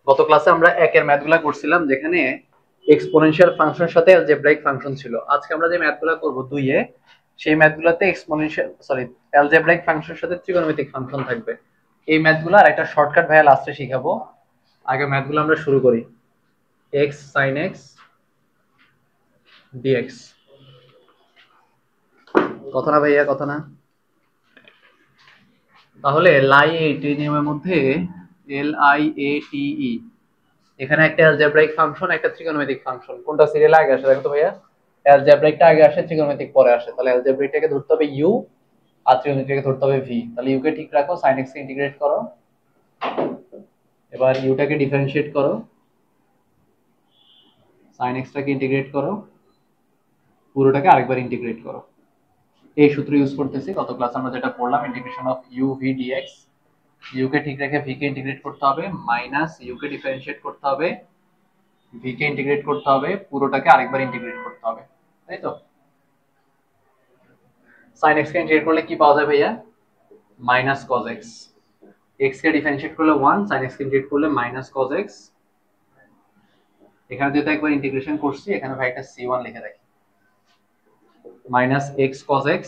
গত ক্লাসে আমরা একের ম্যাথগুলো করছিলাম যেখানে এক্সপোনেনশিয়াল ফাংশনের সাথে অ্যালজেব্রাইক ফাংশন ছিল। আজকে আমরা যে ম্যাথগুলো করব দুইয়ে, সেই ম্যাথগুলোতে অ্যালজেব্রাইক ফাংশনের সাথে ত্রিকোণমিতিক ফাংশন থাকবে। এই ম্যাথগুলো আর একটা শর্টকাট ভাইয়া লাস্টে শিখাবো। আগে ম্যাথগুলো আমরা শুরু করি। x sin x dx, কথা না ভাইয়া, কথা না? তাহলে লাই এই নিয়মের মধ্যে LIATE, এখানে একটা অ্যালজেব্রাইক ফাংশন, একটা ত্রিকোণমিতিক ফাংশন, কোনটা সিরিয়ালে আগে আসে দেখো তো ভাইয়া? অ্যালজেব্রাইকটা আগে আসে, ত্রিকোণমিতিক পরে আসে। তাহলে অ্যালজেব্রাইকটাকে ধরতে হবে u, আর ত্রিকোণমিতিকটাকে ধরতে হবে v। তাহলে u কে ঠিক রাখো, sin x কে ইন্টিগ্রেট করো, এবার u টাকে ডিফারেন্সিয়েট করো, sin x টাকে ইন্টিগ্রেট করো, পুরোটাকে আরেকবার ইন্টিগ্রেট করো। এই সূত্র ইউজ করতেছি, গত ক্লাসে আমরা যেটা পড়লাম, integration of u v dx। u কে ঠিক রেখে v কে ইন্টিগ্রেট করতে হবে, মাইনাস u কে ডিফারেন্সিয়েট করতে হবে, v কে ইন্টিগ্রেট করতে হবে, পুরোটাকে আরেকবার ইন্টিগ্রেট করতে হবে, তাই তো? sin x কে ইন্টিগ্রেট করলে কি পাওয়া যায় ভাইয়া? Minus cos x। x কে ডিফারেন্সিয়েট করলে 1, sin x কে ইন্টিগ্রেট করলে মাইনাস cos x। এখানে যেহেতু একবার ইন্টিগ্রেশন করছি, এখানে ভাই একটা c1 লিখে রাখি, minus x cos x,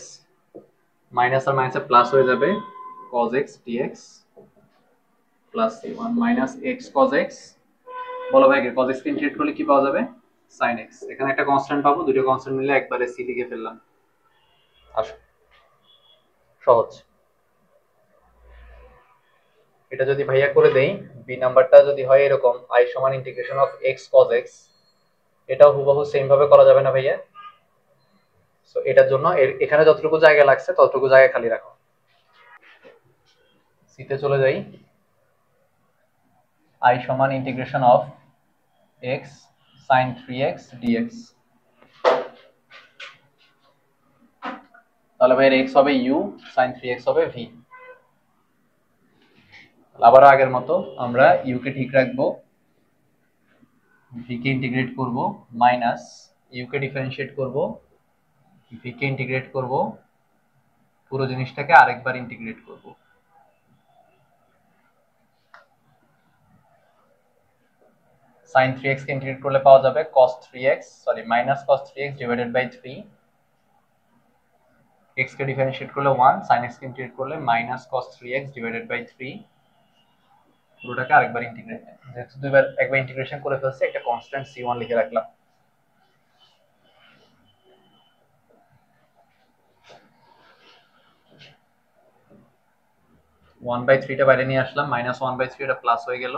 minus আর মাইনাসে প্লাস হয়ে যাবে, cos x dx plus c1 minus x cos x। বলো ভাই, cos x কে ইন্টিগ্রেট করলে কি পাওয়া যাবে? sin x। এখানে একটা কনস্ট্যান্ট পাবো, দুটো কনস্ট্যান্ট মিলে একবারে c লিখে ফেললাম। আসো, সহজ। এটা যদি ভাইয়া করে দেই, বি নাম্বারটা যদি হয় এরকম, i সমান integration of x cos x, এটাও হুবহু সেম ভাবে করা যাবে না ভাইয়া? সো এটার জন্য এখানে যতটুকু জায়গা লাগছে ততটুকু জায়গা খালি রাখো। সিতে চলে যাই, i সমান integration of x sin 3x dx। তাহলে ভাই x হবে u, sin 3x হবে v। আবার আগের মতো আমরা u কে ঠিক রাখবো, v কে ইন্টিগ্রেট করব, মাইনাস u কে ডিফারেন্সিয়েট করব, v কে ইন্টিগ্রেট করব, পুরো জিনিসটাকে আরেকবার ইন্টিগ্রেট করব। sin 3x কে ইন্টিগ্রেট করলে পাওয়া যাবে minus cos 3x divided by 3। x কে ডিফারেন্সিয়েট করলে 1, sin x কে ইন্টিগ্রেট করলে minus cos 3x divided by 3। পুরোটাকে আরেকবার ইন্টিগ্রেট, যেহেতু দুইবার একবার ইন্টিগ্রেশন করে ফেলছি, একটা কনস্ট্যান্ট c1 লিখে রাখলাম। ওয়ান বাই থ্রিটা বাইরে নিয়ে আসলাম, মাইনাস ওয়ান বাই থ্রি, এটা প্লাস হয়ে গেল।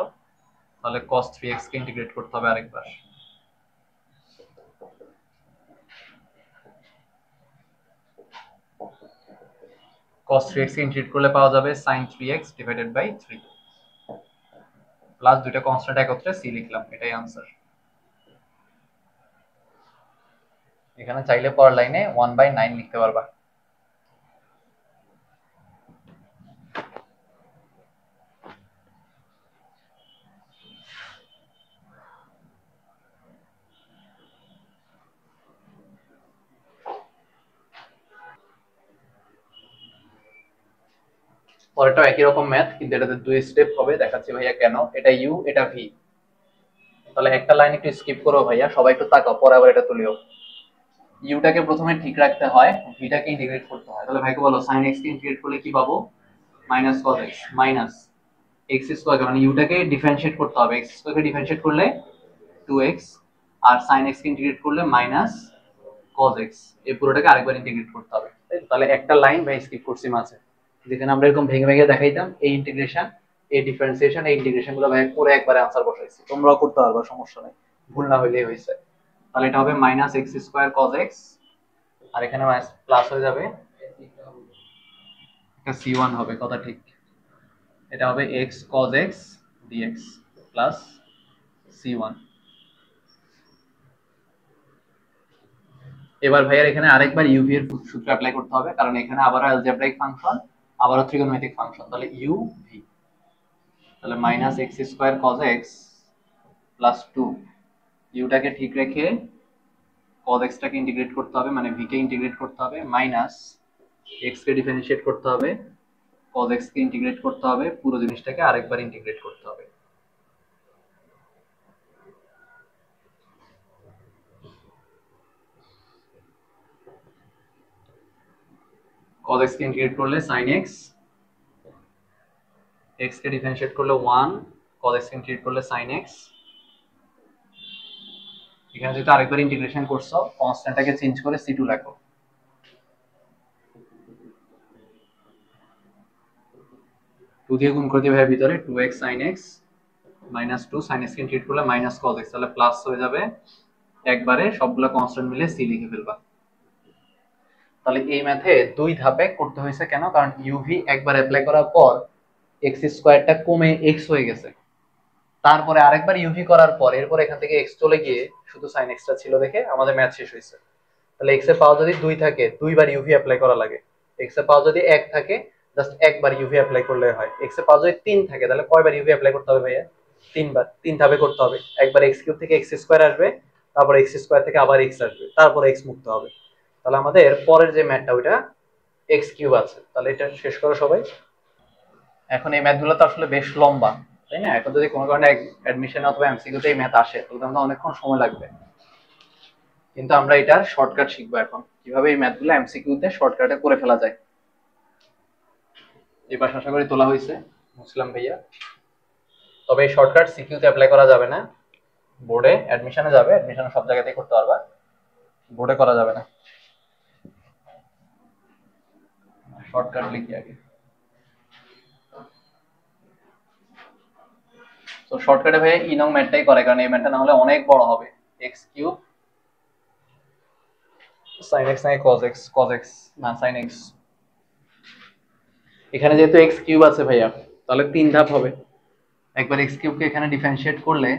তাহলে cos 3x কে ইন্টিগ্রেট করতে হবে আরেকবার। cos 3x কে ইন্টিগ্রেট করলে পাওয়া যাবে sin 3x divided by 3, plus দুইটা কনস্ট্যান্ট একত্রে c লিখলাম, এটাই आंसर। এখানে চাইলে পরের লাইনে 1/9 লিখতে পারবা। পরেরটাও একই রকম ম্যাথ, কিন্তু এটাতে দুই স্টেপ হবে, দেখাচ্ছি ভাইয়া কেন। এটা u, এটা v। তাহলে একটা লাইন একটু স্কিপ করো ভাইয়া, সবাই একটু তাকাও, পরে আবার এটা তুলিও। u টাকে প্রথমে ঠিক রাখতে হয়, v টাকে ইন্টিগ্রেট করতে হয়। তাহলে ভাইকে বলো, sin x কে ইন্টিগ্রেট করলে কি পাবো? Minus cos x, minus x square, মানে u টাকে ডিফারেন্সিয়েট করতে হবে, x স্কয়ার কে ডিফারেন্সিয়েট করলে 2x, আর sin x কে ইন্টিগ্রেট করলে মাইনাস cos x। এই পুরোটাকে আরেকবার ইন্টিগ্রেট করতে হবে। তাহলে একটা লাইন ভাই স্কিপ করছি মাঝে, যেখানে আমরা এরকম ভেঙে ভেঙে দেখাইতাম এই ইন্টিগ্রেশন, এই ডিফারেন্সিয়েশন, এই ইন্টিগ্রেশন গুলো ভাই করে একবারে आंसर বসাইছি। তোমরাও করতে পারবা, সমস্যা নাই, ভুল না হইলেই হইছে। তাহলে এটা হবে minus x square cos x, আর এখানে প্লাস হয়ে যাবে, এটা c1 হবে, কথা ঠিক। এটা হবে x cos x dx plus c1। এবার ভাইয়ার এখানে আরেকবার uv এর সূত্র অ্যাপ্লাই করতে হবে, কারণ এখানে আবারও অ্যালজেব্রাইক ফাংশন, আবারও ত্রিকোণমিতিক ফাংশন। তাহলে uv, তাহলে minus x square cos x plus 2, u টাকে ঠিক রেখে cos x টাকে ইন্টিগ্রেট করতে হবে, মানে v কে ইন্টিগ্রেট করতে হবে, মাইনাস x কে ডিফারেন্সিয়েট করতে হবে, cos x কে ইন্টিগ্রেট করতে হবে, পুরো জিনিসটাকে আরেকবার ইন্টিগ্রেট করতে হবে। cos x কে ইন্টিগ্রেট করলে sin x, x কে ডিফারেন্সিয়েট করলে 1, cos x কে ইন্টিগ্রেট করলে sin x। এখানে যেহেতু আরেকবার ইন্টিগ্রেশন করছো, কনস্ট্যান্টটাকে চেঞ্জ করে c2 লেখো। 2 দিয়ে গুণ করে দিবে ভিতরে 2x sin x minus 2 sin x কে ইন্টিগ্রেট করলে মাইনাস cos x, তাহলে প্লাস হয়ে যাবে, একবারে সবগুলো কনস্ট্যান্ট মিলে c লিখে ফেলবা। তাহলে এই ম্যাথে দুই ধাপে করতে হয়েছে কেন? কারণ uv একবার অ্যাপ্লাই করার পর x স্কয়ারটা কমে x হয়ে গেছে, তারপরে আরেকবার uv করার পর এরপর এখান থেকে x চলে গিয়ে শুধু sin x টা ছিল দেখে আমাদের ম্যাথ শেষ হয়েছে। তাহলে x এর পাওয়ার যদি 2 থাকে দুইবার uv অ্যাপ্লাই করা লাগে, x এর পাওয়ার যদি 1 থাকে জাস্ট একবার uv অ্যাপ্লাই করলে হয়, x এর পাওয়ার যদি 3 থাকে তাহলে কয়বার uv অ্যাপ্লাই করতে হবে ভাইয়া? তিনবার, তিন ধাপে করতে হবে। একবার x কিউব থেকে x স্কয়ার আসবে, তারপর x স্কয়ার থেকে আবার x আসবে, তারপর x মুক্ত হবে। তাহলে আমাদের পরের যে ম্যাথটা ওইটা x কিউব আছে, তাহলে এটা শেষ করো সবাই। এখন এই ম্যাথগুলো তো আসলে বেশ লম্বা, তাই না? এখন যদি কোনো কারণে অ্যাডমিশন অথবা এমসিকিউতে এই ম্যাথ আসে তাহলে আমাদের অনেকক্ষণ সময় লাগবে, কিন্তু আমরা এটার শর্টকাট শিখবো এখন, কিভাবে এই ম্যাথগুলো এমসিকিউতে শর্টকাটে করে ফেলা যায়। এই পাশে আশা করি তোলা হয়েছে, মুসলাম ভাইয়া। তবে এই শর্টকাট সিকিউতে অ্যাপ্লাই করা যাবে না, বোর্ডে অ্যাডমিশনে যাবে, অ্যাডমিশনে সব জায়গাতেই করতে পারবা, বোর্ডে করা যাবে না। শর্টকাট লিখি আগে। তো শর্টকাটে ভাই ই নং ম্যাথটাই করে, কারণ এই ম্যাথটা না হলে অনেক বড় হবে। x কিউব sin x নাকি cos x না sin x, এখানে যেহেতু x কিউব আছে ভাইয়া তাহলে তিন ধাপ হবে। একবার x কিউবকে এখানে ডিফারেন্সিয়েট করলে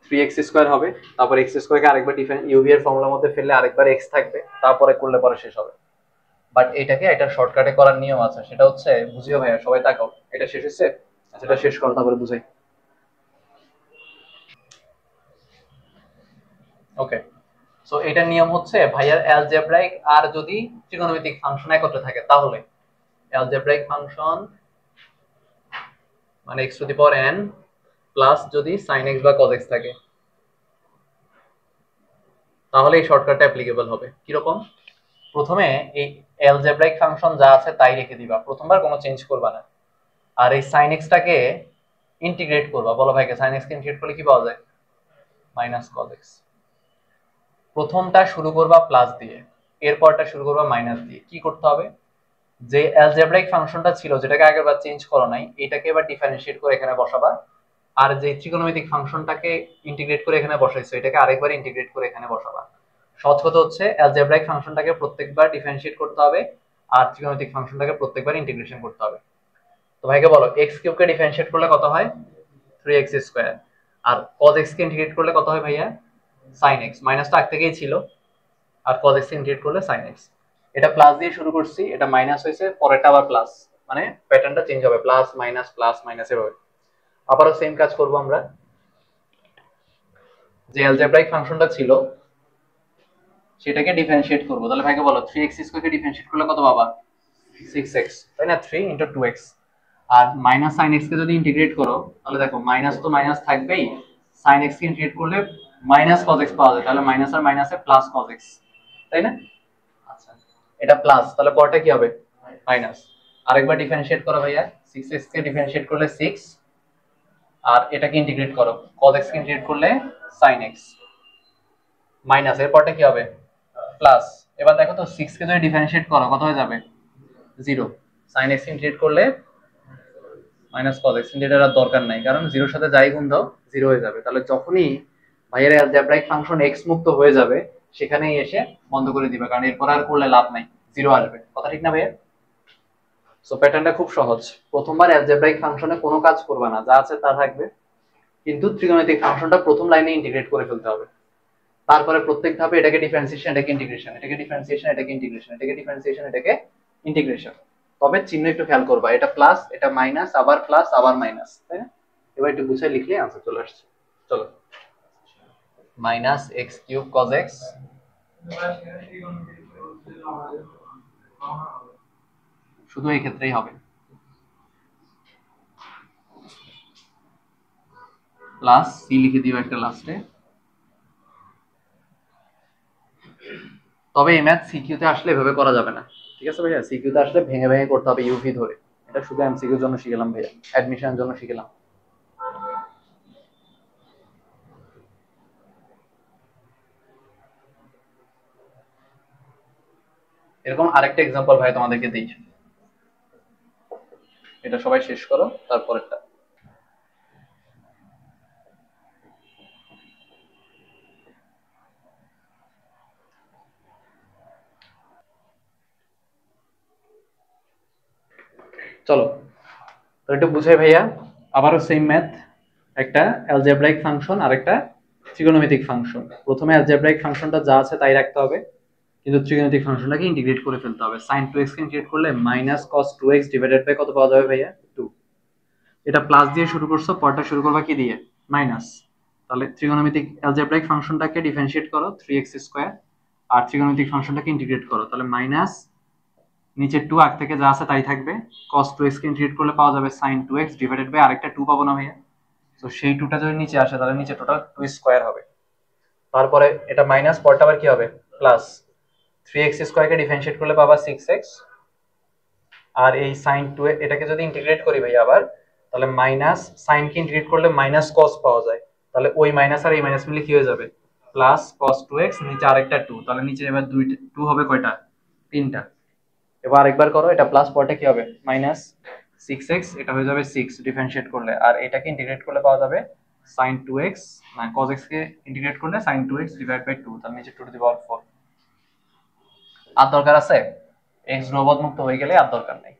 3x স্কয়ার হবে, তারপর x স্কয়ারকে আরেকবার uv এর ফর্মুলার মধ্যে ফেললে আরেকবার x থাকবে, তারপরে করলে পরে শেষ হবে। বাট এটাকে এটা শর্টকাটে করার নিয়ম আছে, সেটা হচ্ছে বুঝিও ভাইয়া, সবাই তাকাও। এটা শেষ হয়েছে, আচ্ছা এটা শেষ করো তারপরে বুঝাই। ওকে, সো এটার নিয়ম হচ্ছে ভাইয়ার অ্যালজেব্রাইক আর যদি ত্রিকোণমিতিক ফাংশন একত্রে থাকে তাহলে অ্যালজেব্রাইক ফাংশন মানে x two the power n plus যদি sin x বা cos x থাকে তাহলে এই শর্টকাটটা অ্যাপ্লিকেবল হবে। কি রকম? প্রথমে এই অ্যালজেব্রাইক ফাংশন যা আছে তাই রেখে দিবা, প্রথমবার কোনো চেঞ্জ করবা না। আর এই sin x টাকে ইন্টিগ্রেট করবা, বলো ভাইকে sin x কে ইন্টিগ্রেট করলে কি পাওয়া যায়? Minus cos x। প্রথমটা শুরু করবা প্লাস দিয়ে, এরপরটা শুরু করবা মাইনাস দিয়ে। কি করতে হবে? যে অ্যালজেব্রাইক ফাংশনটা ছিল যেটাকে আগেরবার চেঞ্জ করো নাই, এটাকে এবার ডিফারেন্সিয়েট করে এখানে বসাবা, আর যে ত্রিকোণমিতিক ফাংশনটাকে ইন্টিগ্রেট করে এখানে বসাইছো এটাকে আরেকবার ইন্টিগ্রেট করে এখানে বসাবা। সহজ কথা হচ্ছে অ্যালজেব্রাইক ফাংশনটাকে প্রত্যেকবার ডিফারেন্সিয়েট করতে হবে আর ত্রিকোণমিতিক ফাংশনটাকে প্রত্যেকবার ইন্টিগ্রেশন করতে হবে। তো ভাইকে বলো x কিউব কে ডিফারেন্সিয়েট করলে কত হয়? 3x square. আর cos x কে ইন্টিগ্রেট করলে কত হয় ভাইয়া? sin x। মাইনাসটা আগ থেকেই ছিল, আর cos x কে ইন্টিগ্রেট করলে sin x। এটা প্লাস দিয়ে শুরু করছি, এটা মাইনাস হয়েছে, পরেরটা আবার প্লাস, মানে প্যাটার্নটা চেঞ্জ হবে, প্লাস মাইনাস এভাবে। আবারও সেম কাজ করব আমরা, যে অ্যালজেব্রাইক ফাংশনটা ছিল সেটাকে ডিফারেন্সিয়েট করব। তাহলে ভাইকে বলো 3x স্কয়ার কে ডিফারেন্সিয়েট করলে কত পাবা? 6x, তাই না? 3 * 2x। আর মাইনাস sin x কে যদি ইন্টিগ্রেট করো তাহলে দেখো মাইনাস তো মাইনাস থাকবেই, sin x কে ইন্টিগ্রেট করলে মাইনাস cos x পাওয়া যায়, তাহলে মাইনাস আর মাইনাসে প্লাস cos x, তাই না? আচ্ছা, এটা প্লাস, তাহলে পরটা কি হবে? মাইনাস। আরেকবার ডিফারেন্সিয়েট করো ভাইয়া, 6x কে ডিফারেন্সিয়েট করলে 6, আর এটাকে ইন্টিগ্রেট করো, cos x কে ইন্টিগ্রেট করলে sin x, মাইনাস, এর পরটা কি হবে? প্লাস। এবার দেখো তো 6 কে যদি ডিফারেন্সিয়েট করো কত হয়ে যাবে? 0। sin x ইন্টিগ্রেট করলে মাইনাস cos x, কিন্তু এটার দরকার নাই কারণ 0 এর সাথে যাই গুণ দাও 0 হয়ে যাবে। তাহলে যখনই ভাইয়ের অ্যালজেব্রাইক ফাংশন x মুক্ত হয়ে যাবে সেখানেই এসে বন্ধ করে দিবে, কারণ এরপর আর করলে লাভ নাই, 0 আসবে। কথা ঠিক না ভাইয়া? সো প্যাটার্নটা খুব সহজ, প্রথমবার অ্যালজেব্রাইক ফাংশনে কোনো কাজ করবে না, যা আছে তা থাকবে, কিন্তু ত্রিকোণমিতিক ফাংশনটা প্রথম লাইনে ইন্টিগ্রেট করে ফেলতে হবে। তারপরে প্রত্যেক ধাপে এটাকে ডিফারেন্সিয়েশন, এটাকে ইন্টিগ্রেশন, এটাকে ডিফারেন্সিয়েশন, এটাকে ইন্টিগ্রেশন, এটাকে ডিফারেন্সিয়েশন, এটাকে ইন্টিগ্রেশন। তবে চিহ্ন একটু খেয়াল করবা, এটা প্লাস, এটা মাইনাস, আবার প্লাস, আবার মাইনাস, তাই না? এবার একটু গুছিয়ে লিখলে आंसर চলে আসছে। চলো, minus x cube cos x শুধু এই ক্ষেত্রেই হবে, প্লাস সি লিখে দিও একটা লাস্টে। তবে এই ম্যাথ সিকিউতে আসলে এভাবে করা যাবে না, ঠিক আছে ভাইয়া, সিকিউতে আসলে ভেঙে ভেঙে করতে হবে ইউভি ধরে। এটা শুধু এমসিকিউর জন্য শিখলাম ভাইয়া, অ্যাডমিশনের জন্য শিখলাম। এরকম আরেকটা এক্সাম্পল ভাই তোমাদেরকে দিই, এটা সবাই শেষ করো তারপরেরটা। চলো তো একটু বুঝাই ভাইয়া, আবারও সেম ম্যাথ, একটা অ্যালজেব্রাইক ফাংশন আর একটা ত্রিকোণমিতিক ফাংশন। প্রথমে অ্যালজেব্রাইক ফাংশনটা যা আছে তাই রাখতে হবে, কিন্তু ত্রিকোণমিতিক ফাংশনটাকে ইন্টিগ্রেট করে ফেলতে হবে। sin 2x কে ইন্টিগ্রেট করলে minus cos 2x divided by কত পাওয়া যাবে ভাইয়া? 2। এটা প্লাস দিয়ে শুরু করছো, পরটা শুরু করবা কি দিয়ে? মাইনাস। তাহলে ত্রিকোণমিতিক অ্যালজেব্রাইক ফাংশনটাকে ডিফারেন্সিয়েট করো 3x স্কয়ার, আর ত্রিকোণমিতিক ফাংশনটাকে ইন্টিগ্রেট করো, তাহলে মাইনাস নিচে 2 আগ থেকে যা আছে তাই থাকবে, cos 2x কে ইন্টিগ্রেট করলে পাওয়া যাবে sin 2x ডিভাইডেড বাই আরেকটা 2 পাবো না ভাইয়া? তো সেই 2টা যদি নিচে আসে তাহলে নিচে টোটাল 2 স্কয়ার হবে। তারপরে এটা মাইনাস, পরটা আবার কি হবে? প্লাস। 3x স্কয়ারকে ডিফারেন্সিয়েট করলে পাবা 6x, আর এই sin 2 এটাকে যদি ইন্টিগ্রেট করি ভাই আবার, তাহলে মাইনাস sin কে ইন্টিগ্রেট করলে মাইনাস cos পাওয়া যায়, তাহলে ওই মাইনাস আর এই মাইনাস মিলে কি হয়ে যাবে? প্লাস cos 2x, নিচে আরেকটা 2, তাহলে নিচে এবার 2 হবে কয়টা? 3টা। এবার আরেকবার করো, এটা প্লাস, পরটা কি হবে? মাইনাস 6x, এটা হয়ে যাবে 6 ডিফারেন্সিয়েট করলে, আর এটাকে ইন্টিগ্রেট করলে পাওয়া যাবে sin 2x, না cos x কে ইন্টিগ্রেট করলে sin 2x ডিভাইড বাই 2, তার নিচে 2 টু দি পাওয়ার 4। আর দরকার আছে? x ধ্রুবক মুক্ত হয়ে গেলে আর দরকার নেই।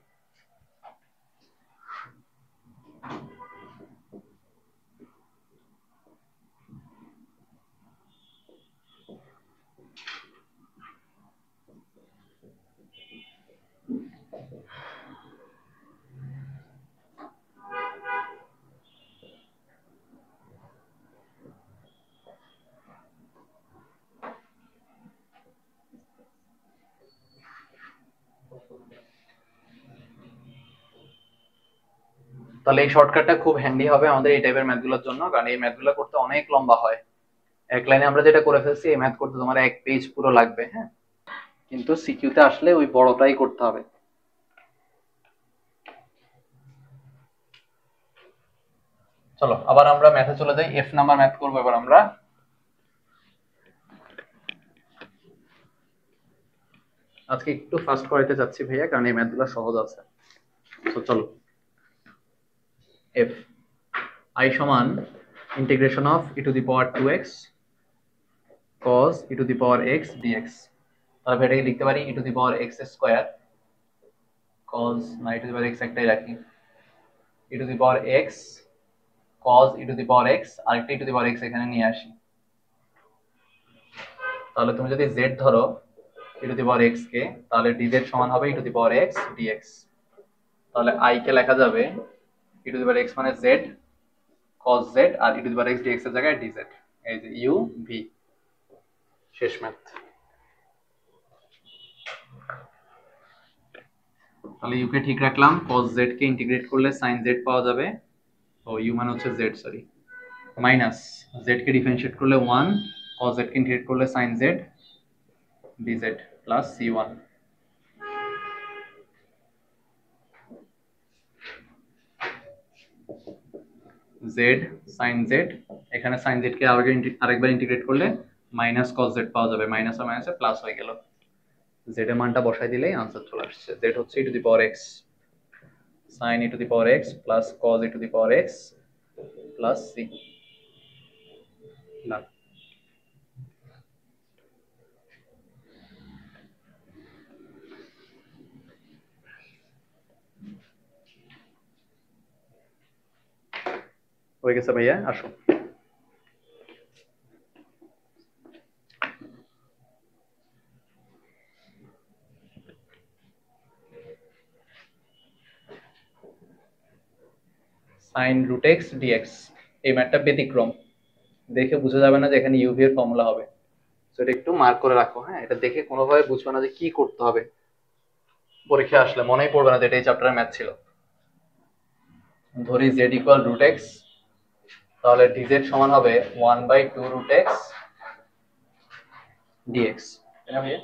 তাহলে এই শর্টকাটটা খুব হ্যান্ডি হবে আমাদের এই টাইপের ম্যাথগুলোর জন্য, কারণ এই ম্যাথগুলো করতে অনেক লম্বা হয়। এক লাইনে আমরা যেটা করে ফেলছি, এই ম্যাথ করতে তোমার 1 পেজ পুরো লাগবে, হ্যাঁ, কিন্তু সিকিউতে আসলে ওই বড়টাই করতে হবে। চলো আবার আমরা ম্যাথে চলে যাই, এফ নাম্বার ম্যাথ করবো এবার আমরা। আজকে একটু ফাস্ট করাইতে চাচ্ছি ভাইয়া, কারণ এই ম্যাথগুলো সহজ আছে। তো চলো, এফ আই সমান integration of e to the power 2x cos e to the power x dx। তাহলে এটাকে লিখতে পারি e to the power x square cos, না e to the power x একটাই রাখি, e to the power x cos e to the power x, আরেকটা ই to the power x এখানে নিয়ে আসি। তাহলে তুমি যদি z ধরো ই টু দি পাওয়ার x কে, তাহলে dz সমান হবে e to the power x dx। তাহলে i কে লেখা যাবে e to the power x মানে z cos z, আর e to the power x dx এর জায়গায় dz, এই যে u v। শেষ ম্যাথ। তাহলে u কে ঠিক রাখলাম, cos z কে ইন্টিগ্রেট করলে sin z পাওয়া যাবে, ও u মানে হচ্ছে z, সরি, মাইনাস z কে ডিফারেন্সিয়েট করলে 1, cos z কে ইন্টিগ্রেট করলে sin z dz plus c1। z sin z, এখানে sin z কে আরেকবার ইন্টিগ্রেট করলে মাইনাস cos z পাওয়া যাবে, মাইনাস আর মাইনাসে প্লাস হয়ে গেল। z এর মানটা বসাই দিলেই আনসার চলে আসছে। z হচ্ছে e to the power x sin e to the power x plus cos e to the power x plus c। না, হয়ে গেছে ভাইয়া, আসো। sin root x dx, এই ম্যাথটা ব্যতিক্রম, দেখে বোঝা যাবে না যে এখানে ইউভি এর ফর্মুলা হবে, তো এটা একটু মার্ক করে রাখো, হ্যাঁ, এটা দেখে কোনোভাবে বুঝবে না যে কি করতে হবে, পরীক্ষা আসলে মনেই পড়বে না যে এটা এই চ্যাপ্টারের ম্যাথ ছিল। ধরি z ইকুয়াল রুট x, তাহলে dz সমান হবে 1/2 root x dx, তাই না ভাইয়া?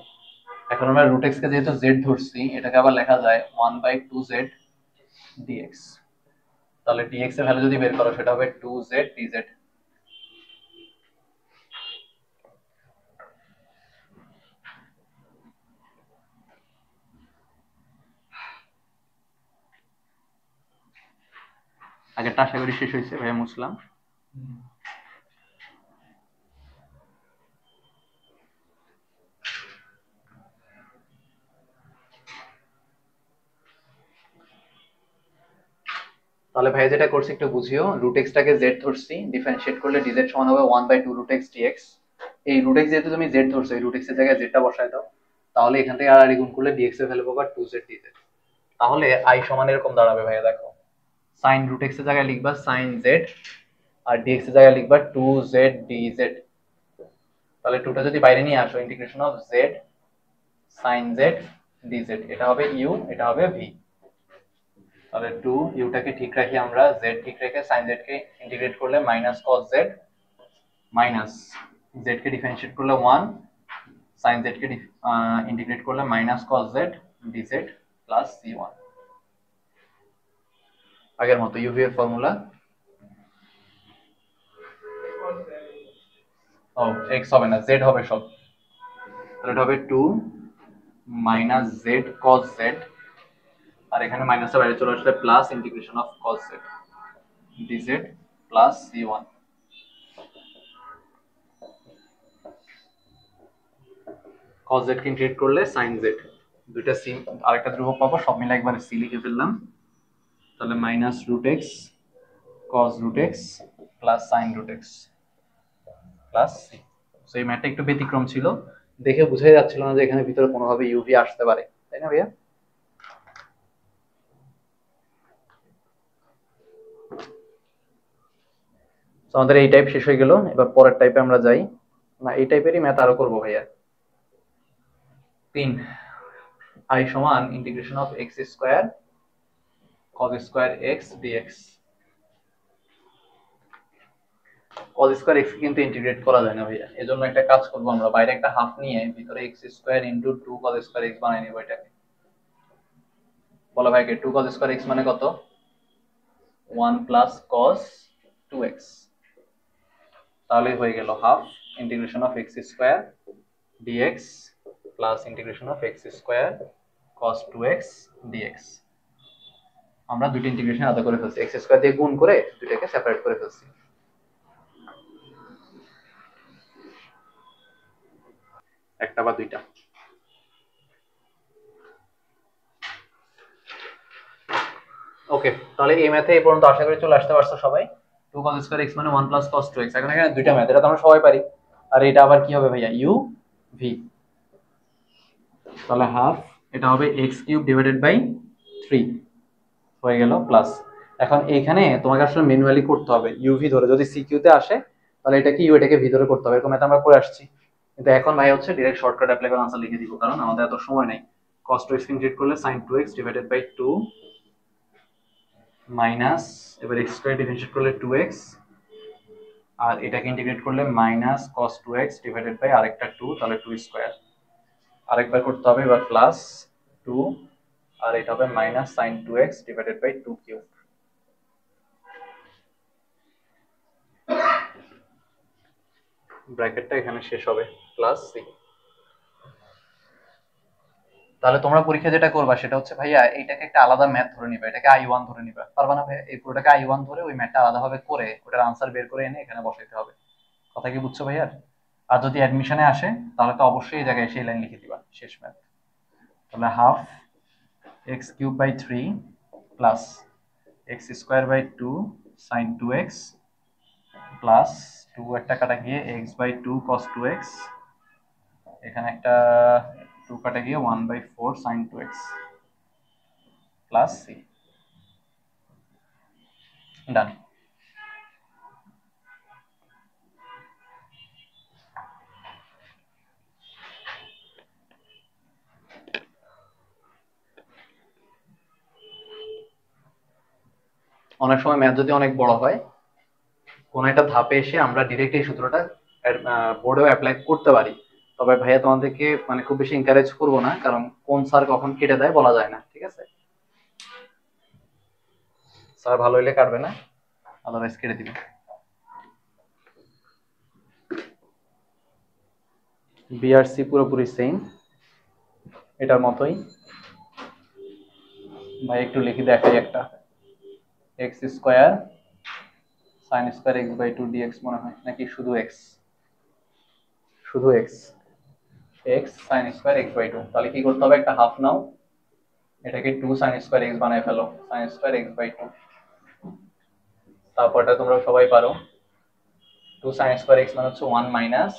এখন আমরা রুট এক্স কে যেহেতু জেড ধরছি, এটাকে আবার লেখা যায় 1/2z dx। তাহলে dx এর ভ্যালু যদি বের করো সেটা হবে 2z dz। আগেরটা আশা করি শেষ হয়েছে ভাইয়া, মুছলাম। তাহলে ভাই যেটা করছি একটু বুঝিও, রুট এক্সটাকে জেড ধরছি, ডিফারেন্সিয়েট করলে ডিজেড সমান হবে 1/2 রুট এক্স ডিএক্স। এই রুট এক্স যেহেতু তুমি জেড ধরছো, এই রুট এক্স এর জায়গায় জেডটা বসায় দাও, তাহলে এখান থেকে আর গুণ করলে ডিএক্স এর ভ্যালু পাবা 2z dz। তাহলে আই সমান এরকম দাঁড়াবে ভাইয়া, দেখো সাইন রুট এক্স এর জায়গায় লিখবা সাইন জেড, আর ডিএক্স এর জায়গায় লিখবা 2z dz। তাহলে টুটা যদি বাইরে নিয়ে আসো, integration of z sine z dz, এটা হবে ইউ, এটা হবে ভি। তাহলে 2 ইউটাকে ঠিক রাখি আমরা, জেড ঠিক রেখে সাইন জেড কে ইন্টিগ্রেট করলে minus cos z, minus z কে ডিফারেন্সিয়েট করলে 1, সাইন জেড কে ইন্টিগ্রেট করলে minus cos z d z plus c1। আগের মতো ইউভি এর ফর্মুলা, ও এক্স হবে না, জেড হবে সব। তাহলে এটা হবে 2 মাইনাস জেড কস জেড, আর এখানে মাইনাসের বাইরে চলে আসলে plus integration of cos z d z plus c1। cos z K integrate করলে sin z, দুইটা সি আরেকটা ধ্রুবক পাবো, সব মিলে একবার সি লিখে ফেললাম। তাহলে minus root x cos root x plus sin root x plus c. So এই ম্যাথটা একটু ব্যতিক্রম ছিল, দেখে বোঝাই যাচ্ছিল না যে এখানে ভিতরে কোনোভাবে ইউভি আসতে পারে, তাই না ভাইয়া? তো আমাদের এই টাইপ শেষ হয়ে গেল, এবার পরের টাইপে আমরা যাই। না, এই টাইপেরই ম্যাথ আরো করবো ভাইয়া। 3 i সমান integration of x square cos square x dx। cos square x কিন্তু ইন্টিগ্রেট করা যায় না ভাইয়া, এজন্য একটা কাজ করব আমরা, বাইরে একটা হাফ নিয়ে ভিতরে x square into 2 cos square x বানাই নিব এটাকে। বলো ভাইকে 2 cos স্কয়ার x মানে কত? 1 প্লাস cos 2x। তাহলে হয়ে গেল half integration of x square dx plus integration of x square cos 2x dx। আমরা দুটো ইন্টিগ্রেশন আলাদা করে ফেলছি, x স্কয়ার দিয়ে গুণ করে দুটোকে সেপারেট করে ফেলছি। একটা বা দুইটা। ওকে, তাহলে এই ম্যাথে এই পর্যন্ত আশা করি চলে আসতে পারছো সবাই। 2 cos স্কয়ার x মানে 1 প্লাস cos 2x। এখন এখানে দুইটা ম্যাথ, এটা তো আমরা সবাই পারি। আর এটা আবার কি হবে ভাইয়া? u v। তাহলে হাফ, এটা হবে x কিউব ডিভাইডেড বাই 3 হয়ে গেল প্লাস। এখন এইখানে তোমাকে আসলে ম্যানুয়ালি করতে হবে, uv ধরে যদি cq তে আসে তাহলে এটা কি u, এটাকে v ধরে করতে হবে, এরকম ম্যাথ আমরা করে আসছি। কিন্তু এখন ভাই হচ্ছে ডাইরেক্ট শর্টকাট অ্যাপ্লাই করে আনসার লিখে দিব, কারণ আমাদের এত সময় নাই। cos 2x ইন্টিগ্রেট করলে sin 2x divided by 2 minus, এবার x স্কয়ার ডিফারেন্সিয়েট করলে 2x, আর এটাকে ইন্টিগ্রেট করলে minus cos 2x divided by আরেকটা 2, তাহলে 2 স্কয়ার। আরেকবার করতে হবে, এবার প্লাস 2, আর এটা হবে minus sin 2x divided by 2 cube. ব্র্যাকেটটা এখানে শেষ হবে প্লাস c। তাহলে তোমরা পরীক্ষা যেটা করবা সেটা হচ্ছে ভাইয়া এইটাকে একটা আলাদা ম্যাথ ধরে নিবা, এটাকে i1 ধরে নিবা, পারবা না ভাইয়া? এই পুরোটাকে i1 ধরে ওই ম্যাথটা আলাদাভাবে করে ওটার আনসার বের করে এনে এখানে বসাইতে হবে। কথা কি বুঝছো ভাইয়া? আর যদি অ্যাডমিশনে আসে তাহলে তো অবশ্যই এই জায়গায় সেই লাইন লিখে দিবা শেষ ম্যাথ। তাহলে half x cube by 3 plus x square by 2 sine 2x plus 2 একটা কাটা গিয়ে এক্স বাই 2 কস 2x, এখানে একটা 2 কাটা গিয়ে 1/4 সাইন 2x প্লাস সি। ডান। অনেক সময় ম্যাথ যদি অনেক বড় হয়, কোন একটা ধাপে এসে আমরা ডিরেক্ট এই সূত্রটা বোর্ডেও অ্যাপ্লাই করতে পারি, তবে ভাইয়া তোমাদেরকে মানে খুব বেশি এনকারেজ করবো না, কারণ কোন স্যার কখন কেটে দেয় বলা যায় না, ঠিক আছে? স্যার ভালো হইলে কাটবে না, আদারওয়াইজ কেটে দিবে। বিআরসি পুরোপুরি সেম, এটার মতোই। ভাই একটু লিখে দেখাই একটা, x square sine square x by two dx মনে হয়, নাকি শুধু এক্স? শুধু x, x sine square x by two. তাহলে কি করতে হবে, একটা হাফ নাও, এটাকে টু সাইন স্কোয়ার এক্স বানায় ফেলো, sine square x by two. তারপরটা তোমরা সবাই পারো, টু সাইন স্কোয়ার এক্স মানে হচ্ছে one minus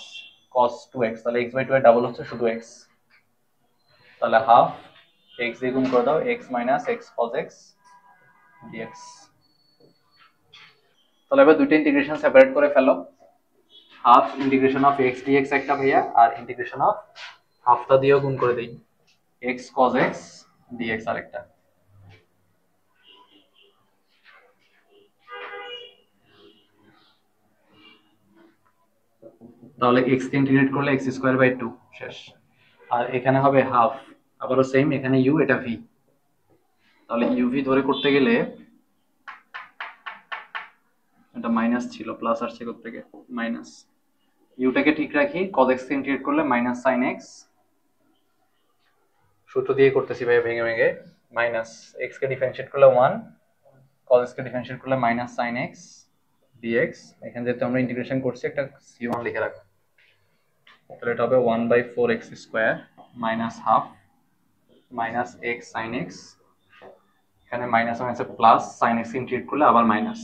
cos two x, তাহলে এক্স বাই টু এর ডাবল হচ্ছে শুধু এক্স, তাহলে হাফ এক্স দিয়ে গুণ করে দাও, x minus x cos x d x. তাহলে এবার দুইটা ইন্টিগ্রেশন সেপারেট করে ফেলো, half integration of x d x একটা ভাইয়া, আর ইন্টিগ্রেশন অফ হাফটা দিয়েও গুণ করে দেই, এক্স কস এক্স ডিএক্স আরেকটা। তাহলে এক্স কে ইন্টিগ্রেট করলে এক্স স্কোয়ার বাই টু শেষ, আর এখানে হবে হাফ, আবারও সেম, এখানে ইউ এটা ভি, তাহলে ইউভি ধরে করতে গেলে এটা মাইনাস ছিল, প্লাস আসছে কোথা থেকে, মাইনাস। ইউটাকে ঠিক রাখি, cos x কে ইন্টিগ্রেট করলে মাইনাস sin x, সূত্র দিয়ে করতেছি ভাই ভেঙে ভেঙে, মাইনাস x কে ডিফারেন্সিয়েট করলে 1, cos x কে ডিফারেন্সিয়েট করলে মাইনাস sin x dx। এখানে যেহেতু আমরা ইন্টিগ্রেশন করছি একটা c1 লিখে রাখো, তাহলে এটা হবে 1/4 x square minus half minus x sin x, এখানে মাইনাস মাইনাসে প্লাস, sin x ইন্টিগ্রেট করলে আবার মাইনাস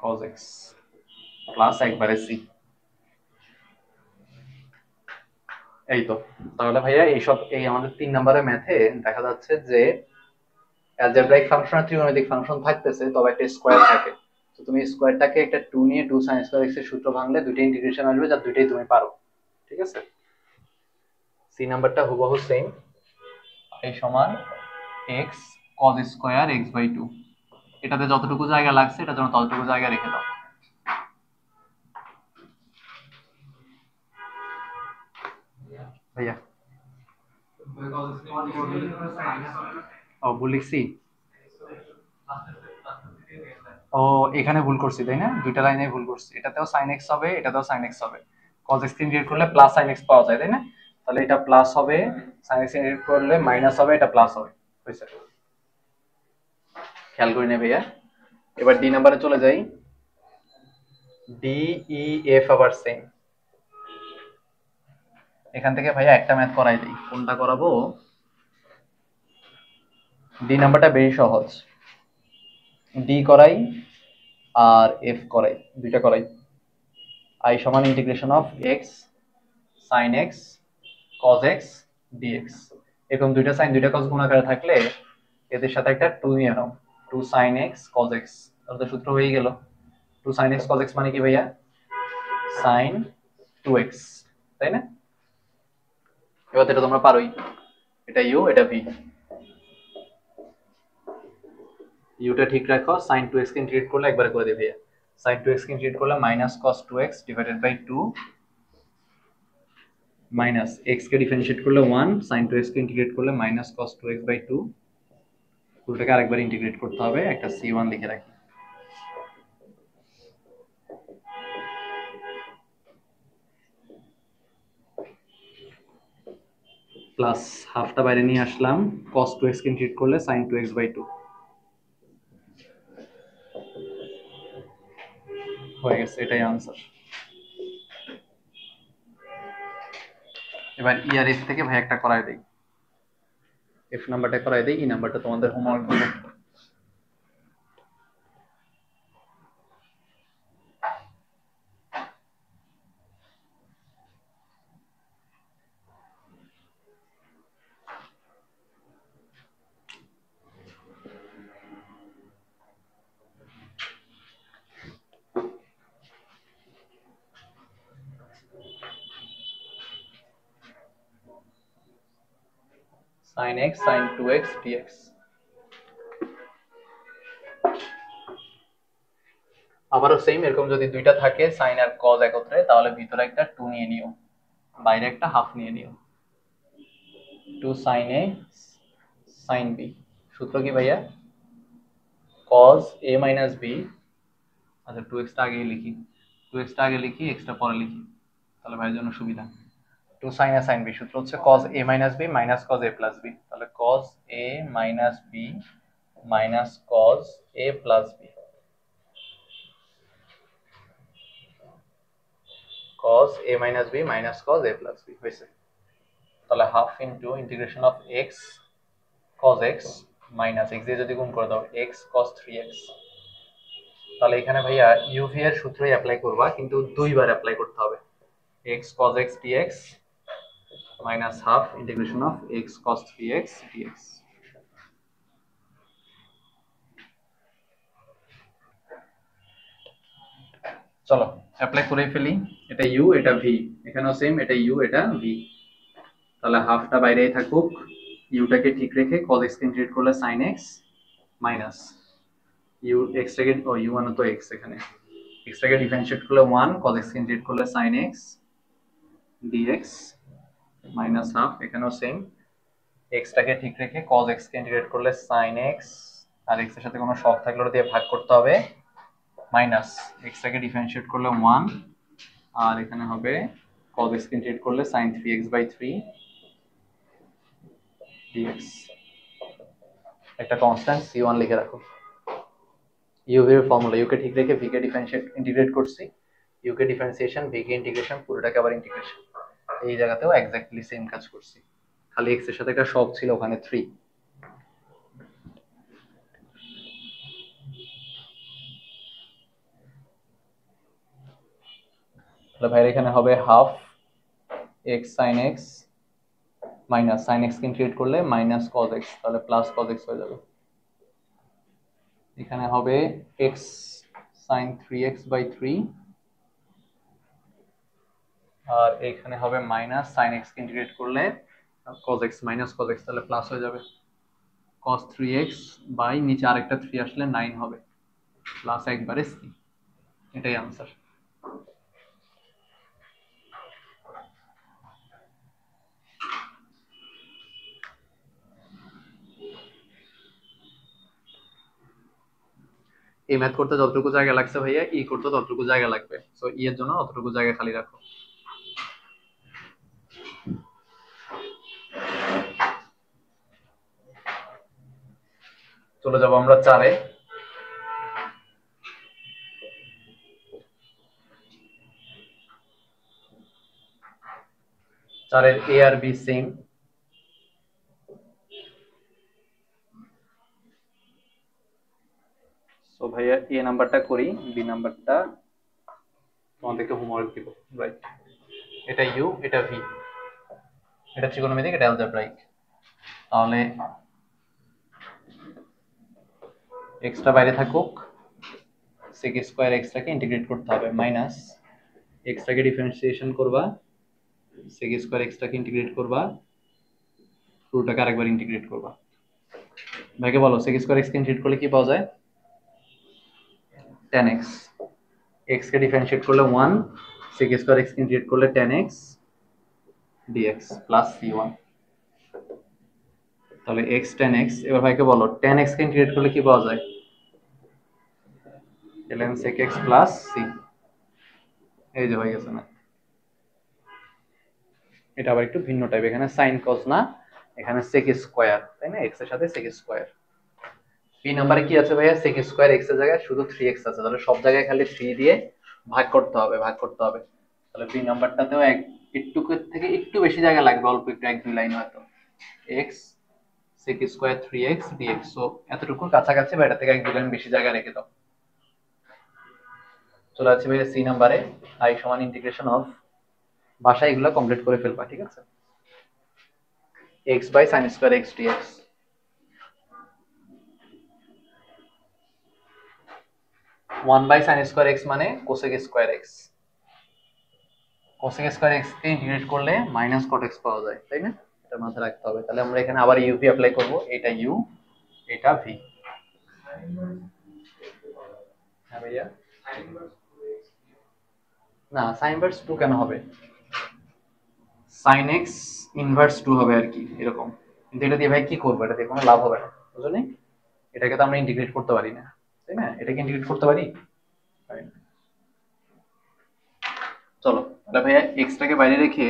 cos x প্লাস একবারে c। এই তো, তাহলে ভাইয়া এইসব এই আমাদের 3 নম্বরের ম্যাথে দেখা যাচ্ছে যে অ্যালজেব্রাইক ফাংশন আর ত্রিকোণমিতিক ফাংশন থাকতেছে, তবে একটা স্কয়ার থাকে। তো তুমি স্কয়ারটাকে একটা 2 নিয়ে 2 sin স্কয়ার x এর সূত্র ভাঙলে দুইটা ইন্টিগ্রেশন আসবে, যা দুইটাই তুমি পারো, ঠিক আছে? সি নাম্বারটা হুবহু সেম, এই সমান x cos square x by 2, এটাতে যতটুকু জায়গা লাগছে এটা জন্য ততটুকু জায়গা রেখে দাও। ভাইয়া ও ভুল লিখছি, ও এখানে ভুল করছি তাই না, দুইটা লাইনে ভুল করছি, এটাতেও sin x হবে এটাতেও sin x হবে, cos x ইন্টিগ্রেট করলে প্লাস sin x পাওয়া যায় তাই না, তাহলে এটা প্লাস হবে, sin x ইন্টিগ্রেট করলে মাইনাস হবে, এটা প্লাস হবে, হয়েছে? খেয়াল করে নেবে ভাইয়া। এবার ডি নাম্বারে চলে যাই, ডি ই এফ আবার সেম, এখান থেকে ভাইয়া একটা ম্যাথ করাই দিই, কোনটা করাবো? ডি নাম্বারটা বেশি সহজ, ডি করাই আর এফ করাই, দুইটা করাই। আই সমান integration of x sine x cos x dx, এরকম দুইটা সাইন দুইটা কজ গুণ আকারে থাকলে এদের সাথে একটা টু নিয়ে নাও, two sine x cos x, তাহলে তো সূত্র হয়ে গেল, two sine x cos x মানে কি ভাইয়া, সাইন টু এক্স, তাই না? এবার এটা তোমরা পারোই, এটা ইউ এটা ভি, ইউটা ঠিক রাখো, সাইন টু এক্স কে ইন্টিগ্রেট করলে একবারে করে দেবে, সাইন টু এক্স কে ইন্টিগ্রেট করলে minus cos two x divided by two, minus x কে ডিফারেন্সিয়েট করলে 1, sin 2x কে ইন্টিগ্রেট করলে মাইনাস cos 2x বাই 2, পুরোটাকে আরেকবার ইন্টিগ্রেট করতে হবে, একটা c1 লিখে রাখি। প্লাস হাফটা বাইরে নিয়ে আসলাম, cos 2x কে ইন্টিগ্রেট করলে sin 2x বাই 2 হয়ে গেছে, এটাই আনসার। এবার ই আর এফ থেকে ভাই একটা করায় দেই, এফ নাম্বারটা করায় দেই, ই নাম্বারটা তোমাদের হোমওয়ার্ক দিব। sin x sin 2x dx, আবারও সেম, এরকম যদি দুইটা থাকে সাইন আর কজ একত্রে, তাহলে ভিতরে একটা টু নিয়ে নিও, বাইরে একটা হাফ নিয়ে নিও, 2 sin a sin b। সূত্র কি ভাইয়া? cos a minus b, আচ্ছা 2x টা আগে লিখি, 2x টা আগে লিখি, x টা পরে লিখি, তাহলে ভাইয়ের জন্য সুবিধা। 2 sin a sin b সূত্র হচ্ছে cos a minus b minus cos a plus b, তাহলে cos a minus b minus cos a plus b, cos a minus b minus cos a plus b হয়েছে। তাহলে half into integration of x cos x minus x দিয়ে যদি গুণ করে দাও x cos 3x। তাহলে এখানে ভাইয়া uv এর সূত্রই অ্যাপ্লাই করবা, কিন্তু দুইবার অ্যাপ্লাই করতে হবে। x cos x dx minus half integration of x cos 3x dx। চলো অ্যাপ্লাই করে ফেলি। এটা u, এটা v, এখানেও সেম, এটা u, এটা v। তাহলে হাফটা বাইরেই থাকুক, u টাকে ঠিক রেখে cos x কে ইন্টিগ্রেট করলে sin x minus u x টাকে, ও u মানে তো x, এখানে x টাকে ডিফারেন্সিয়েট করলে 1, cos x কে ইন্টিগ্রেট করলে sin x dx minus half, এখানেও সেম, x টাকে ঠিক রেখে cos x কে ইন্টিগ্রেট করলে sin x, আর x এর সাথে কোনো শক থাকলে ওটা দিয়ে ভাগ করতে হবে, মাইনাস x টাকে ডিফারেন্সিয়েট করলে 1, আর এখানে হবে cos x কে ইন্টিগ্রেট করলে sin 3x/3 dx। একটা কনস্ট্যান্ট c1 লিখে রাখো। u এর ফর্মুলা, u কে ঠিক রেখে v কে ডিফারেন্সিয়েট ইন্টিগ্রেট করছি, u কে ডিফারেন্সিয়েশন, v কে ইন্টিগ্রেশন, পুরোটাকে আবার ইন্টিগ্রেশন। এই জায়গাতেও এক্স্যাক্টলি সেম কাজ করছি, খালি x এর সাথে একটা শক ছিল ওখানে 3। তাহলে ভাইয়ের এখানে হবে half x sin x minus sin x কে ইন্টিগ্রেট করলে মাইনাস cos x, তাহলে প্লাস cos x হয়ে যাবে। এখানে হবে x sin 3x/3, আর এখানে হবে মাইনাস sin x কে ইন্টিগ্রেট করলে cos x minus cos x, তাহলে প্লাস হয়ে যাবে cos 3x বাই নিচে আরেকটা 3 আসলে 9 হবে, প্লাস একবারে c। এটাই आंसर। এই ম্যাথ করতে যতটুকু জায়গা লাগছে ভাইয়া, ই করতে ততটুকু জায়গা লাগবে, সো ই এর জন্য অতটুকু জায়গা খালি রাখো। চলে যাব আমরা 4-এ। 4-এর এ আর বি সেম। সো ভাইয়া এ নাম্বারটা করি, বি নাম্বারটা তোমাদেরকে হোমওয়ার্ক দিব, রাইট? এটা ইউ, এটা ভি, এটা ত্রিকোণমিতিক, এটা অ্যালজেব্রাইক। তাহলে এক্সটা বাইরে থাকুক, sec স্কয়ার এক্স টাকে ইন্টিগ্রেট করতে হবে, মাইনাস এক্স টাকে ডিফারেন্সিয়েশন করবা, sec স্কয়ার এক্স টাকে ইন্টিগ্রেট করবা, পুরোটাকে আরেকবার ইন্টিগ্রেট করবা। ভাইকে বলো sec স্কয়ার এক্স কে ইন্টিগ্রেট করলে কি পাওয়া যায়? tan x। x কে ডিফারেন্সিয়েট করলে 1, sec স্কয়ার এক্স কে ইন্টিগ্রেট করলে tan x dx plus c1। তাহলে x tan x, এবার ভাইকে বলো tan x কে ইন্টিগ্রেট করলে কি পাওয়া যায়? ln sec x plus c। এই যে হয়ে গেছে না? এটা আবার একটু ভিন্ন টাইপ, এখানে sin cos না, এখানে sec স্কয়ার, তাই না? x এর সাথে sec স্কয়ার। বি নম্বরে কি আছে ভাইয়া? sec স্কয়ার x এর জায়গায় শুধু 3x আছে, তাহলে সব জায়গায় খালি 3 দিয়ে ভাগ করতে হবে, ভাগ করতে হবে। তাহলে বি নাম্বারটাতেও একটু থেকে একটু বেশি জায়গা লাগবে, অল্প একটু, 1-2 লাইন হয়তো। x sec square 3x dx, so এতটুকু কাছাকাছি, বা এটা থেকে 1-2 লাইন বেশি জায়গা রেখে দাও। চলে আসছে ভাইয়া সি নাম্বারে, i সমান ইন্টিগ্রেশন অফ, ভাষা এগুলো কমপ্লিট করে ফেলবা, ঠিক আছে? x by sin square x dx। 1 বাই sin স্কয়ার x মানে cosec square x, cosec square x কে ইন্টিগ্রেট করলে মাইনাস cot x পাওয়া যায়, তাই না? এটা মাথায় রাখতে হবে। তাহলে আমরা এখানে আবার ইউ ভি অ্যাপ্লাই করব, এটা ইউ, এটা ভি। হ্যাঁ ভাইয়া, না sin ইনভার্স 2 কেন হবে? sin x ইনভার্স 2 হবে আর কি এরকম। কিন্তু এটা দিয়ে ভাই কি করবো, এটা দিয়ে কোনো লাভ হবে না, বুঝলি? এটাকে তো আমরা ইন্টিগ্রেট করতে পারি না, তাই না? এটাকে ইন্টিগ্রেট করতে পারি? পারি না। চলো তাহলে ভাইয়া এক্সটাকে বাইরে রেখে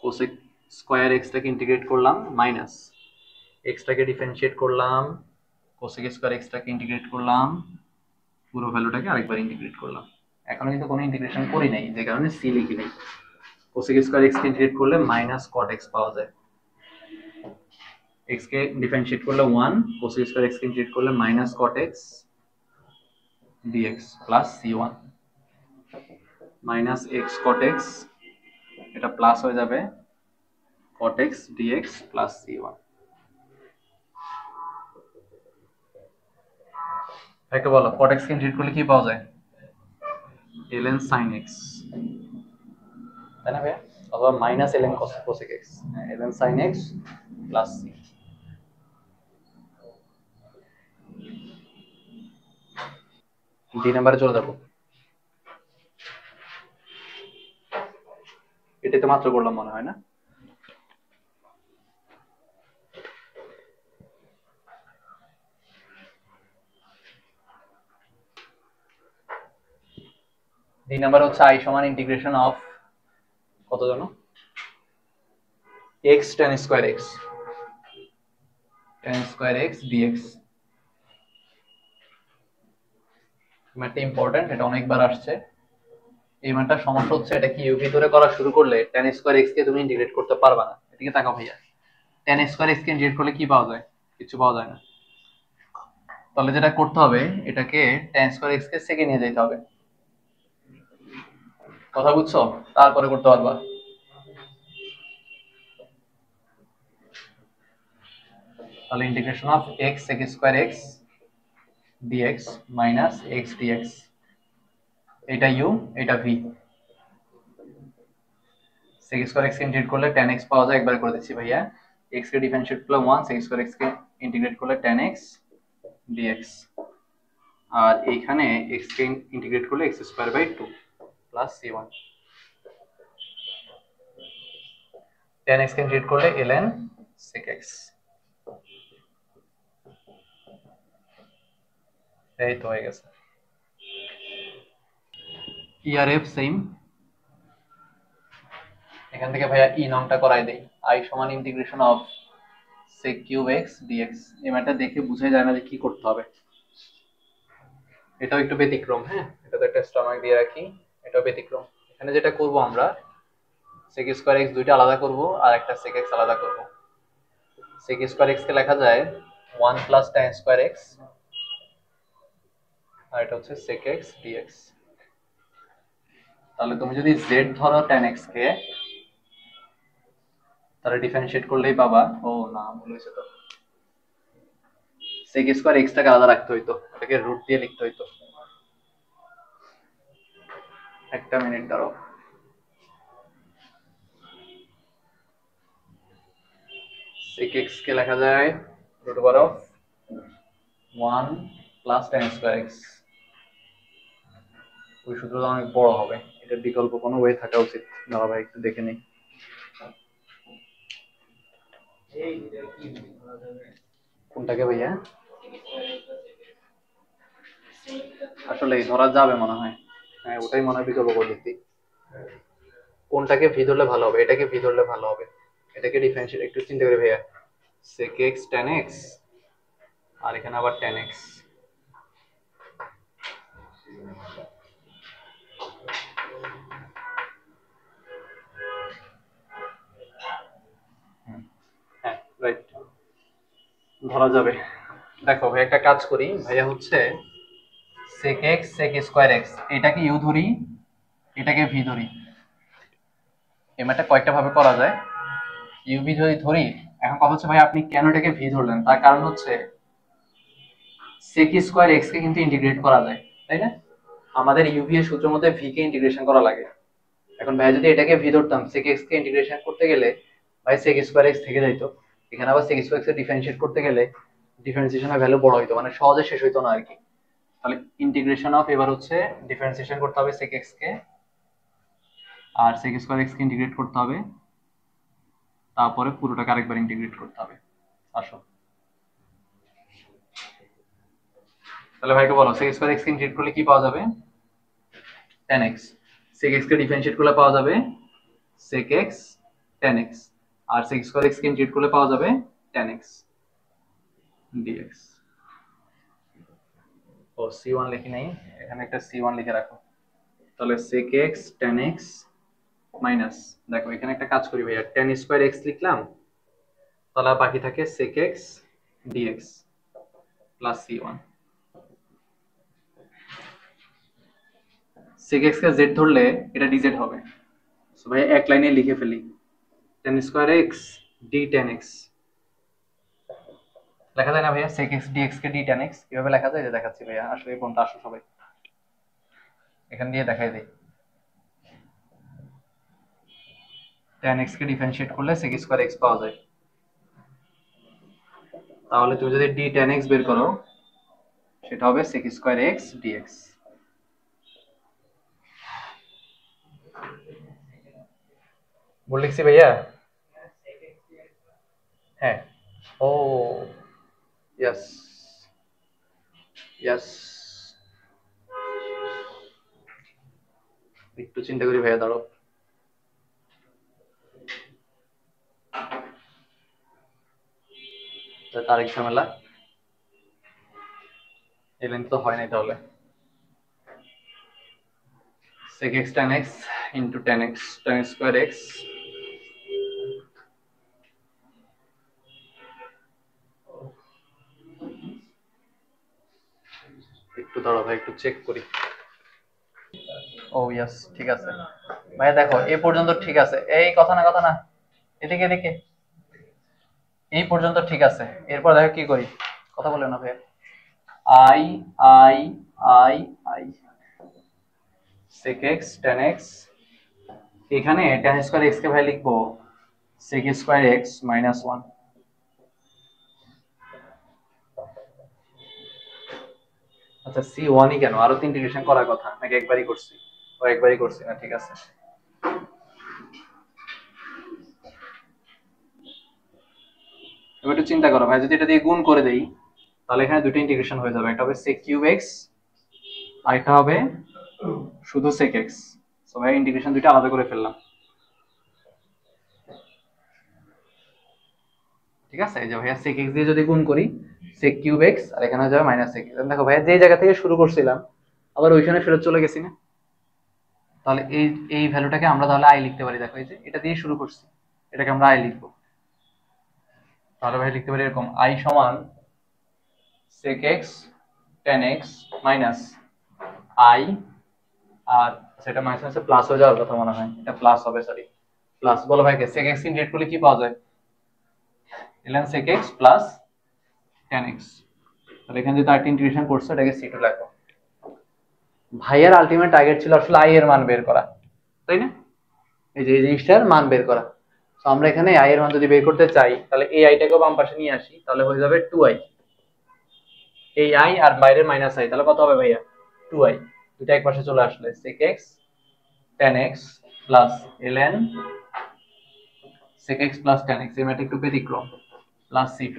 কোসেক স্কয়ার এক্সটাকে ইন্টিগ্রেট করলাম, মাইনাস এক্সটাকে ডিফারেন্সিয়েট করলাম, কোসেক স্কয়ার এক্সটাকে ইন্টিগ্রেট করলাম, পুরো ভ্যালুটাকে আরেকবার ইন্টিগ্রেট করলাম। এখনো কিন্তু কোনো ইন্টিগ্রেশন করি নাই, যে কারণে সি লিখি নাই। কোসেক স্কয়ার এক্স কে ইন্টিগ্রেট করলে মাইনাস কট এক্স পাওয়া যায়। এক্স কে ডিফারেন্সিয়েট করলে 1, কোসেক স্কয়ার এক্স কে ইন্টিগ্রেট করলে minus cot x dx plus c1 minus x cot x, এটা প্লাস হয়ে যাবে cot x dx plus c1। একটু বলো cot x কে ইন্টিগ্রেট করলে কি পাওয়া যায়? ln sin x, তাই না ভাইয়া? অথবা minus ln cosec x, ln sin x plus c। 2 নম্বরে চলে যাবো। এটাই তো মাত্র করলাম মনে হয় না? দুই নাম্বার হচ্ছে i সমান ইন্টিগ্রেশন অফ কত জানো? x tan square x, tan square x dx। ম্যাথটা ইম্পর্টেন্ট, এটা অনেকবার আসছে। এই ম্যাথটা সমস্যা হচ্ছে এটা কি ইউভি ধরে করা শুরু করলে tan স্কয়ার x কে তুমি ইন্টিগ্রেট করতে পারবা না। এদিকে তাকাও ভাইয়া, tan স্কয়ার x কে ইন্টিগ্রেট করলে কি পাওয়া যায়? কিছু পাওয়া যায় না। তাহলে যেটা করতে হবে, এটাকে tan স্কয়ার x কে সেকে নিয়ে যেতে হবে। কথা বুঝছো? তারপরে করতে পারবা। তাহলে integration of x sec square x dx minus x dx, এটা u এটা v। sec স্কয়ার x কে ইন্টিগ্রেট করলে tan x পাওয়া যায়, একবার করে দিচ্ছি ভাইয়া। x কে ডিফারেন্সিয়েট করলে 1, sec স্কয়ার x কে ইন্টিগ্রেট করলে tan x dx, আর এইখানে x কে ইন্টিগ্রেট করলে x square by 2 plus c1। tan x কে ইন্টিগ্রেট করলে ln sec x। এই তো হয়ে গেছে। ERF same. এখান থেকে ভাইয়া ই নংটা করাই দেই, i সমান integration of sec cube x dx। এই ম্যাথটা দেখে বুঝাই যায় না যে কি করতে হবে। এটাও একটু ব্যতিক্রম, হ্যাঁ, এটা তো একটা স্টমাক দিয়ে রাখি, এটাও ব্যতিক্রম। এখানে যেটা করব আমরা, sec স্কয়ার x দুইটা আলাদা করব আর একটা sec x আলাদা করব। sec স্কয়ার x কে লেখা যায় 1 প্লাস tan স্কয়ার x, আর এটা হচ্ছে sec x dx। তাহলে তুমি যদি z ধরো tan x কে, তাহলে ডিফারেন্সিয়েট করলেই পাবা। ও না, ভুল হয়েছে তো, sec স্কয়ার x টাকে আলাদা রাখতে হইতো, এটাকে রুট দিয়ে লিখতে হইতো। একটা মিনিট দাঁড়াও। sec x কে লেখা যায় root over of 1 plus tan square x। ওই সূত্রটা অনেক বড় হবে, এটার বিকল্প কোনো ওয়ে থাকা উচিত। দাঁড়া ভাই একটু দেখে নিই। কোনটাকে ভাইয়া? আসলে ধরা যাবে মনে হয়, হ্যাঁ ওটাই মনে হয় বিকল্প পদ্ধতি। কোনটাকে ভি ধরলে ভালো হবে? এটাকে ভি ধরলে ভালো হবে। এটাকে ডিফারেন্সিয়েট একটু চিন্তা করে ভাইয়া, sec x tan x, আর এখানে আবার tan x। হ্যাঁ রাইট, ধরা যাবে। দেখো ভাই একটা কাজ করি, ভাইয়া হচ্ছে sec x sec square x, এটাকে ইউ ধরি, এটাকে ভি ধরি। এই ম্যাথটা কয়েকটা ভাবে করা যায়। ইউভি যদি ধরি, এখন কথা হচ্ছে ভাই আপনি কেন এটাকে ভি ধরলেন? তার কারণ হচ্ছে sec স্কয়ার x কে কিন্তু ইন্টিগ্রেট করা যায়, তাই না? আমাদের ইউভি এর সূত্রের মধ্যে ভি কে ইন্টিগ্রেশন করা লাগে। এখন ভাই যদি এটাকে ভি ধরতাম, sec x কে ইন্টিগ্রেশন করতে গেলে ভাই sec স্কয়ার x থেকে যাইতো। এখানে আবার sec স্কয়ার x এর ডিফারেন্সিয়েট করতে গেলে ডিফারেন্সিয়েশনের ভ্যালু বড় হইতো, মানে সহজে শেষ হইতো না আর কি। তাহলে ইন্টিগ্রেশন অফ, এবার হচ্ছে ডিফারেন্সিয়েশন করতে হবে sec x কে, আর sec স্কয়ার x কে ইন্টিগ্রেট করতে হবে তারপরে পুরোটাকে আরেকবার ইন্টিগ্রেট করতে হবে। আসো তাহলে ভাইকে বলো sec স্কয়ার x কে ইন্টিগ্রেট করলে কি পাওয়া যাবে? tan x। sec x কে ডিফারেনশিয়েট করলে পাওয়া যাবে sec x tan x, আর sec স্কয়ার x কে ইন্টিগ্রেট করলে পাওয়া যাবে tan x dx। ও c1 লিখি নাই, এখানে একটা c1 লিখে রাখো। তাহলে sec x tan x minus, দেখো এখানে একটা কাজ করি ভাইয়া, tan স্কয়ার x লিখলাম, তাহলে বাকি থাকে sec x dx plus c1। sec x কে z ধরলে এটা dz হবে, সো ভাই এক লাইনে লিখে ফেলি tan square x d tan x। লেখা যায় না ভাইয়া sec x dx কে d tan x কিভাবে লেখা যায় এটা দেখাচ্ছি ভাইয়া। আসলে কোনটা আসো সবাই এখান দিয়ে দেখাই দেই। tan x কে ডিফারেনশিয়েট করলে sec স্কয়ার x পাওয়া যায়, তাহলে তুমি যদি d tan x বের করো সেটা হবে sec স্কয়ার x dx। বল লিখছি ভাইয়া? হ্যাঁ, ও ইয়েস ইয়েস, একটু চিন্তা করি ভাইয়া, দাঁড়াও। তারিখ ঝামেলা এলেন তো হয় নাই, তাহলে sec x tan x into tan x tan square x একটু দাঁড়াও ভাই, একটু চেক করি। ও ইয়েস, ঠিক আছে ভাইয়া, দেখো এই পর্যন্ত ঠিক আছে, এই কথা না কথা না, এদিকে এদিকে, এই পর্যন্ত ঠিক আছে। এরপর দেখো কি করি, কথা বলে না ভাইয়া। i i i i sec x tan x, এখানে tan স্কয়ার x কে ভাই লিখবো sec স্কয়ার x minus 1। আচ্ছা c1 ই কেন, আরো তো ইন্টিগ্রেশন করার কথা নাকি একবারই করছি? ও একবারই করছি না, ঠিক আছে। এবার একটু চিন্তা করো ভাই, যদি এটা দিয়ে গুণ করে দেই তাহলে এখানে দুটো ইন্টিগ্রেশন হয়ে যাবে, একটা হবে sec কিউব x আর একটা হবে শুধু sec x। সো ভাই ইন্টিগ্রেশন দুটো আলাদা করে ফেললাম, ঠিক আছে। এই যে ভাইয়া sec x দিয়ে যদি গুণ করি sec কিউব x আর এখানে হয়ে যাবে মাইনাস sec x। দেখো ভাইয়া যে জায়গা থেকে শুরু করছিলাম আবার ওইখানে ফেরত চলে গেছি না, তাহলে এই এই ভ্যালুটাকে আমরা তাহলে i লিখতে পারি। দেখো এই যে এটা দিয়ে শুরু করছি, এটাকে আমরা i লিখবো, তাহলে ভাই লিখতে পারি এরকম i সমান sec x tan x minus i, আর সেটা মাইনাস প্লাস হয়ে যাওয়ার কথা মনে হয়, এটা প্লাস হবে, সরি প্লাস। বলো ভাইকে sec x ইন্টিগ্রেট করলে কি পাওয়া যায়? ln sec x plus tan x। তাহলে এখানে যে তার ইন্টিগ্রেশন করছে এটাকে c2 লেখো। ভাইয়ের আলটিমেট টার্গেট ছিল আসলে i এর মান বের করা, তাই না? এই যে এই জিনিসটার মান বের করা। তো আমরা এখানে i এর মান যদি বের করতে চাই তাহলে এই i টাকেও বাম পাশে নিয়ে আসি, তাহলে হয়ে যাবে 2i। এই i আর বাইরের মাইনাস i, তাহলে কত হবে ভাইয়া? 2i। দুটো এক পাশে চলে আসলে sec x tan x plus ln sec x plus tan x, এই ম্যাট্রিক্স একটু ব্যতিক্রম, প্লাস c2।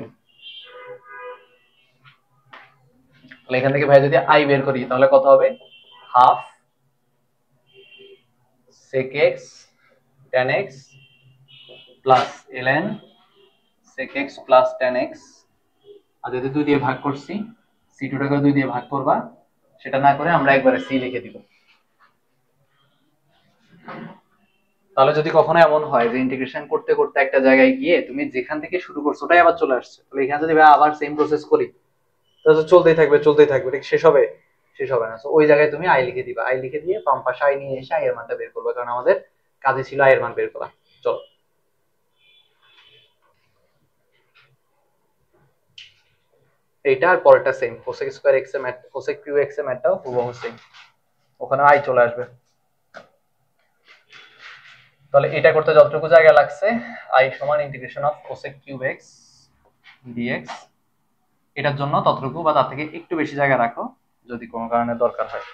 তাহলে এখান থেকে ভাই যদি i বের করি তাহলে কত হবে? Half sec x tan x plus ln sec x plus tan x, আর যদি 2 দিয়ে ভাগ করছি c2 টাকে 2 দিয়ে ভাগ করবা, সেটা না করে আমরা একবারে c লিখে দিব। তাহলে যদি কখনো এমন হয় যে ইন্টিগ্রেশন করতে করতে একটা জায়গায় গিয়ে তুমি যেখান থেকে শুরু করছো ওটাই আবার চলে আসছে, তাহলে এখানে যদি আবার সেম প্রসেস করি তাহলে চলতেই থাকবে চলতেই থাকবে, ঠিক শেষ হবে? শেষ হবে না। তো ওই জায়গায় তুমি i লিখে দিবা, i লিখে দিয়ে বাম পাশে i নিয়ে এসে i এর মানটা বের করবে, কারণ আমাদের কাজে ছিল i এর মান বের করা। চলো এইটা আর পরেরটা সেম, cosec স্কয়ার x এর ম্যাথ, cosec কিউব x এর ম্যাথটাও হুবহু সেম, ওখানে i চলে আসবে। তাহলে এটা করতে যতটুকু জায়গা লাগছে i সমান integration of cosec cube x dx, এটার জন্য ততটুকু বা তার থেকে একটু বেশি জায়গা রাখো যদি কোনো কারণে দরকার হয়।